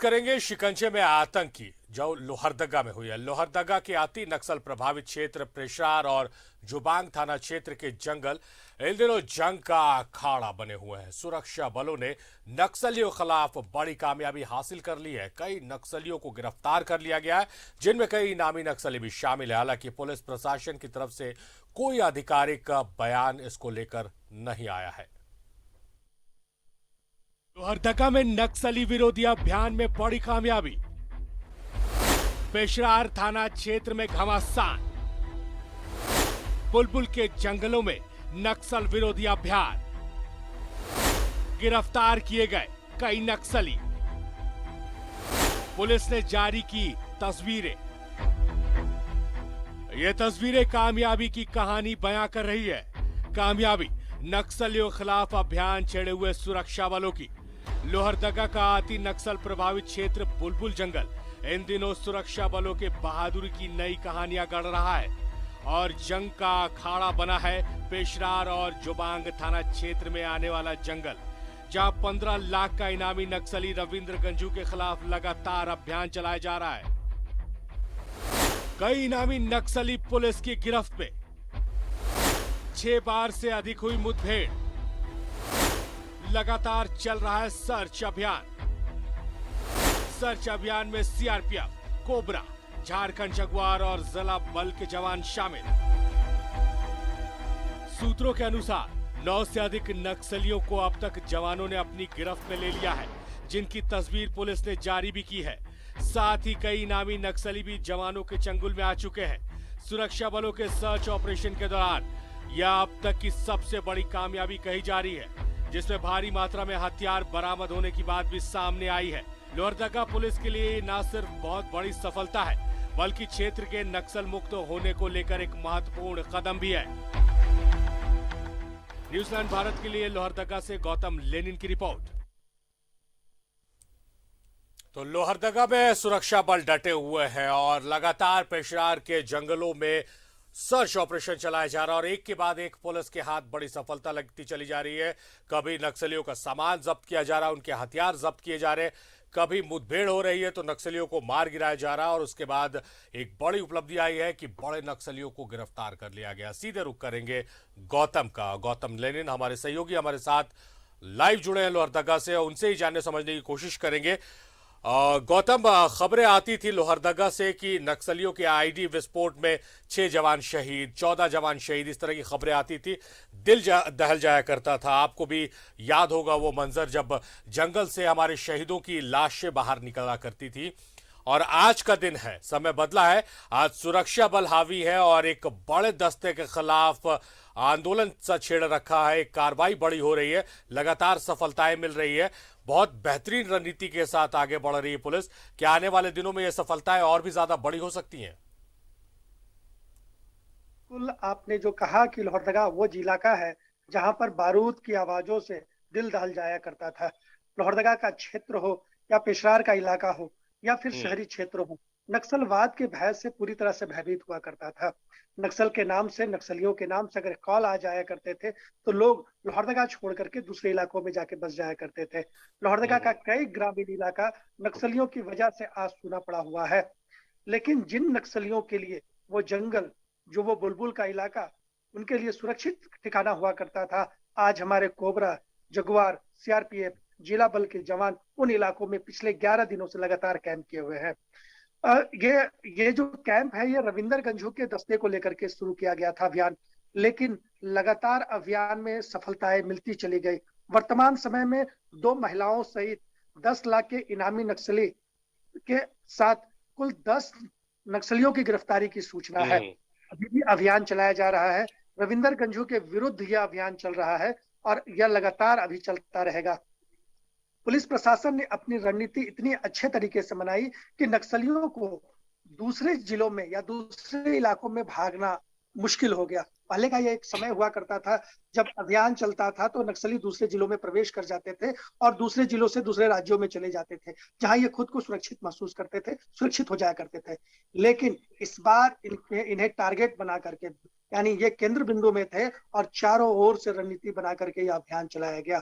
करेंगे शिकंजे में आतंकी जो लोहरदगा में हुई है। लोहरदगा के अति नक्सल प्रभावित क्षेत्र पेशरार और जुबांग थाना क्षेत्र के जंगल इन दिनों जंग का अखाड़ा बने हुए हैं। सुरक्षा बलों ने नक्सलियों के खिलाफ बड़ी कामयाबी हासिल कर ली है। कई नक्सलियों को गिरफ्तार कर लिया गया है, जिनमें कई नामी नक्सली भी शामिल है। हालांकि पुलिस प्रशासन की तरफ से कोई आधिकारिक बयान इसको लेकर नहीं आया है। लोहरदगा में नक्सली विरोधी अभियान में बड़ी कामयाबी। पेशरार थाना क्षेत्र में घमासान। बुलबुल के जंगलों में नक्सल विरोधी अभियान। गिरफ्तार किए गए कई नक्सली। पुलिस ने जारी की तस्वीरें। ये तस्वीरें कामयाबी की कहानी बयां कर रही है। कामयाबी नक्सलियों के खिलाफ अभियान छेड़े हुए सुरक्षा बलों की। लोहरदगा का अति नक्सल प्रभावित क्षेत्र बुलबुल जंगल इन दिनों सुरक्षा बलों के बहादुरी की नई कहानियां गढ़ रहा है और जंग का अखाड़ा बना है पेशरार और जुबांग थाना क्षेत्र में आने वाला जंगल, जहां 15 लाख का इनामी नक्सली रविंद्र गंजू के खिलाफ लगातार अभियान चलाया जा रहा है। कई इनामी नक्सली पुलिस की गिरफ्त में। 6 बार से अधिक हुई मुठभेड़। लगातार चल रहा है सर्च अभियान। सर्च अभियान में सीआरपीएफ, कोबरा, झारखंड जगुआर और जिला बल के जवान शामिल। सूत्रों के अनुसार 9 से अधिक नक्सलियों को अब तक जवानों ने अपनी गिरफ्त में ले लिया है, जिनकी तस्वीर पुलिस ने जारी भी की है। साथ ही कई नामी नक्सली भी जवानों के चंगुल में आ चुके हैं। सुरक्षा बलों के सर्च ऑपरेशन के दौरान यह अब तक की सबसे बड़ी कामयाबी कही जा रही है, जिसमें भारी मात्रा में हथियार बरामद होने की बात भी सामने आई है। लोहरदगा पुलिस के लिए न सिर्फ बहुत बड़ी सफलता है, बल्कि क्षेत्र के नक्सल मुक्त होने को लेकर एक महत्वपूर्ण कदम भी है। न्यूजीलैंड भारत के लिए लोहरदगा से गौतम लेनिन की रिपोर्ट। तो लोहरदगा में सुरक्षा बल डटे हुए हैं और लगातार पेशरार के जंगलों में सर्च ऑपरेशन चलाया जा रहा है और एक के बाद एक पुलिस के हाथ बड़ी सफलता लगती चली जा रही है। कभी नक्सलियों का सामान जब्त किया जा रहा है, उनके हथियार जब्त किए जा रहे हैं, कभी मुठभेड़ हो रही है तो नक्सलियों को मार गिराया जा रहा है और उसके बाद एक बड़ी उपलब्धि आई है कि बड़े नक्सलियों को गिरफ्तार कर लिया गया। सीधे रुख करेंगे गौतम का। गौतम लेनिन हमारे सहयोगी हमारे साथ लाइव जुड़े हैं लोहरदगा से, उनसे ही जानने समझने की कोशिश करेंगे। गौतम, खबरें आती थी लोहरदगा से कि नक्सलियों के आईडी विस्फोट में 6 जवान शहीद, 14 जवान शहीद, इस तरह की खबरें आती थी। दिल दहल जाया करता था। आपको भी याद होगा वो मंजर जब जंगल से हमारे शहीदों की लाशें बाहर निकला करती थी। और आज का दिन है, समय बदला है। आज सुरक्षा बल हावी है और एक बड़े दस्ते के खिलाफ आंदोलन सा छेड़ रखा है। कार्रवाई बड़ी हो रही है, लगातार सफलताएं मिल रही है। बहुत बेहतरीन रणनीति के साथ आगे बढ़ रही है पुलिस। क्या आने वाले दिनों में ये सफलताएं और भी ज्यादा बड़ी हो सकती हैं? कुल आपने जो कहा कि लोहरदगा वो जिला का है जहां पर बारूद की आवाजों से दिल दहल जाया करता था। लोहरदगा का क्षेत्र हो या पेशरार का इलाका हो या फिर शहरी क्षेत्र हो, नक्सलवाद के भय से पूरी तरह से भयभीत हुआ करता था। नक्सल के नाम से, नक्सलियों के नाम से अगर कॉल आ जाया करते थे तो लोग लोहरदगा छोड़ करके दूसरे इलाकों में जाके बस जाया करते थे। लोहरदगा का कई ग्रामीण इलाका नक्सलियों की वजह से आज सूना पड़ा हुआ है। लेकिन जिन नक्सलियों के लिए वो जंगल, जो वो बुलबुल का इलाका उनके लिए सुरक्षित ठिकाना हुआ करता था, आज हमारे कोबरा, जगुआर, सीआरपीएफ, जिला बल के जवान उन इलाकों में पिछले 11 दिनों से लगातार कैंप किए हुए हैं। ये जो कैंप है ये रविंदर गंजू के दस्ते को लेकर के शुरू किया गया था अभियान, लेकिन लगातार अभियान में सफलताएं मिलती चली गई। वर्तमान समय में 2 महिलाओं सहित 10 लाख के इनामी नक्सली के साथ कुल 10 नक्सलियों की गिरफ्तारी की सूचना है। अभी भी अभियान चलाया जा रहा है। रविंदर गंजू के विरुद्ध यह अभियान चल रहा है और यह लगातार अभी चलता रहेगा। पुलिस प्रशासन ने अपनी रणनीति इतनी अच्छे तरीके से बनाई कि नक्सलियों को दूसरे जिलों में या दूसरे इलाकों में भागना मुश्किल हो गया। पहले का ये एक समय हुआ करता था जब अभियान चलता था तो नक्सली दूसरे जिलों में प्रवेश कर जाते थे और दूसरे जिलों से दूसरे राज्यों में चले जाते थे, जहां ये खुद को सुरक्षित महसूस करते थे, सुरक्षित हो जाया करते थे। लेकिन इस बार इन्हें टारगेट बना करके, यानी ये केंद्र बिंदु में थे और चारों ओर से रणनीति बना करके यह अभियान चलाया गया।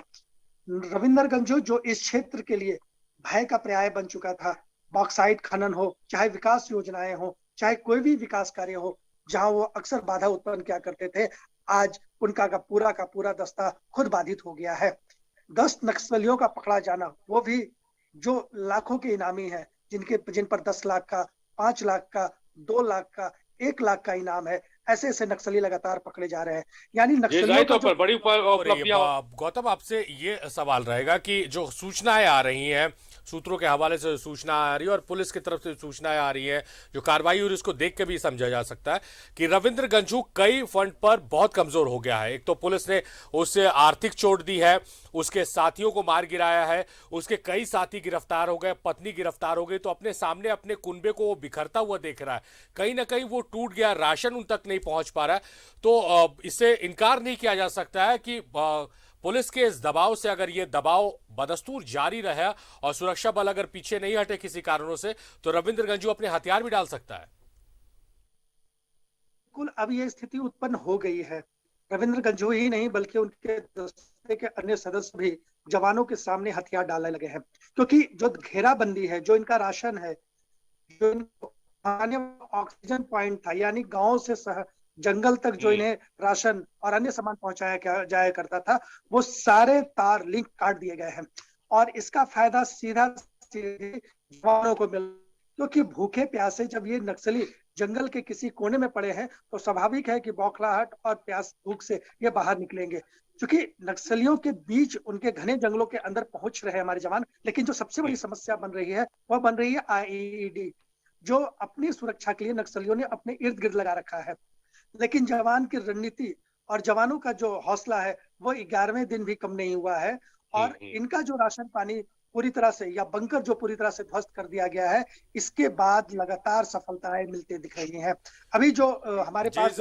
रविंदर गंजू जो इस क्षेत्र के लिए भय का पर्याय बन चुका था। बॉक्साइट खनन हो, चाहे विकास योजनाएं हो, चाहे कोई भी विकास कार्य हो, जहां वो अक्सर बाधा उत्पन्न किया करते थे, आज उनका का पूरा दस्ता खुद बाधित हो गया है। 10 नक्सलियों का पकड़ा जाना, वो भी जो लाखों के इनामी है, जिन पर 10 लाख का, 5 लाख का, 2 लाख का, 1 लाख का इनाम है, ऐसे ऐसे नक्सली लगातार पकड़े जा रहे हैं। यानी जी, नक्सलियों जाहिर का तौर जो पर बड़ी और ये उपलब्धियां। गौतम आपसे ये सवाल रहेगा कि जो सूचनाएं आ रही हैं, सूत्रों के हवाले से सूचना आ रही है और पुलिस की तरफ से सूचनाएं आ रही हैं, जो कार्रवाई और इसको देख के भी समझा जा सकता है कि रविंद्र गंझू कई फ्रंट पर बहुत कमजोर हो गया है। एक तो पुलिस ने उससे आर्थिक चोट दी है, उसके साथियों को मार गिराया है, उसके कई साथी गिरफ्तार हो गए, पत्नी गिरफ्तार हो गई, तो अपने सामने अपने कुनबे को वो बिखरता हुआ देख रहा है। कहीं ना कहीं वो टूट गया, राशन उन तक नहीं पहुंच पा रहा है। तो इससे इनकार नहीं किया जा सकता है कि पुलिस के इस दबाव से, अगर ये दबाव बदस्तूर जारी रहा और सुरक्षा बल अगर पीछे नहीं हटे किसी कारणों से, तो रविंद्र गंझू अपने हथियार भी डाल सकता है। बिल्कुल अब ये स्थिति उत्पन्न हो गई है। रविंद्र गंझू ही नहीं बल्कि उनके दस्ते के अन्य सदस्य भी जवानों के सामने हथियार डालने लगे हैं, क्योंकि जो घेराबंदी है, जो इनका राशन है, जो इनको ऑक्सीजन पॉइंट था, यानी गांव से जंगल तक जो इन्हें राशन और अन्य सामान पहुंचाया जाया करता था, वो सारे तार लिंक काट दिए गए हैं। और इसका फायदा सीधा जवानों को मिल, क्योंकि भूखे प्यासे जब ये नक्सली जंगल के किसी कोने में पड़े हैं, तो स्वाभाविक है कि बौखलाहट और प्यास भूख से ये बाहर निकलेंगे। क्योंकि नक्सलियों के बीच, उनके घने जंगलों के अंदर पहुंच रहे हमारे जवान, लेकिन जो सबसे बड़ी समस्या बन रही है, वह बन रही है आईईडी, जो अपनी सुरक्षा के लिए नक्सलियों ने अपने इर्द गिर्द लगा रखा है। लेकिन जवान की रणनीति और जवानों का जो हौसला है, वो 11वें दिन भी कम नहीं हुआ है। और इनका जो राशन पानी पूरी तरह से, या बंकर जो पूरी तरह से ध्वस्त कर दिया गया है, इसके बाद लगातार सफलताएं मिलती दिख रही हैं। अभी जो हमारे पास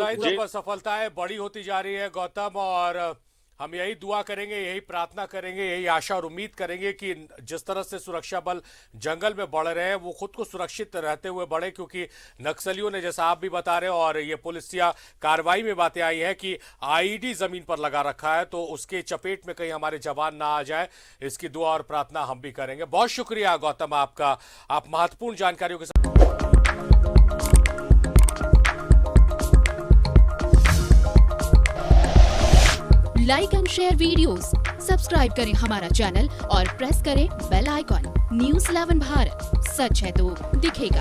सफलताएं बड़ी होती जा रही है गौतम, और हम यही दुआ करेंगे, यही प्रार्थना करेंगे, यही आशा और उम्मीद करेंगे कि जिस तरह से सुरक्षा बल जंगल में बढ़ रहे हैं, वो खुद को सुरक्षित रहते हुए बढ़े। क्योंकि नक्सलियों ने, जैसा आप भी बता रहे हो और ये पुलिसिया कार्रवाई में बातें आई है कि आईईडी जमीन पर लगा रखा है, तो उसके चपेट में कहीं हमारे जवान ना आ जाए, इसकी दुआ और प्रार्थना हम भी करेंगे। बहुत शुक्रिया गौतम आपका, आप महत्वपूर्ण जानकारियों के साथ। Like and share videos, subscribe करें हमारा चैनल और प्रेस करें बेल आइकॉन। न्यूज़ 11 भारत, सच है तो दिखेगा।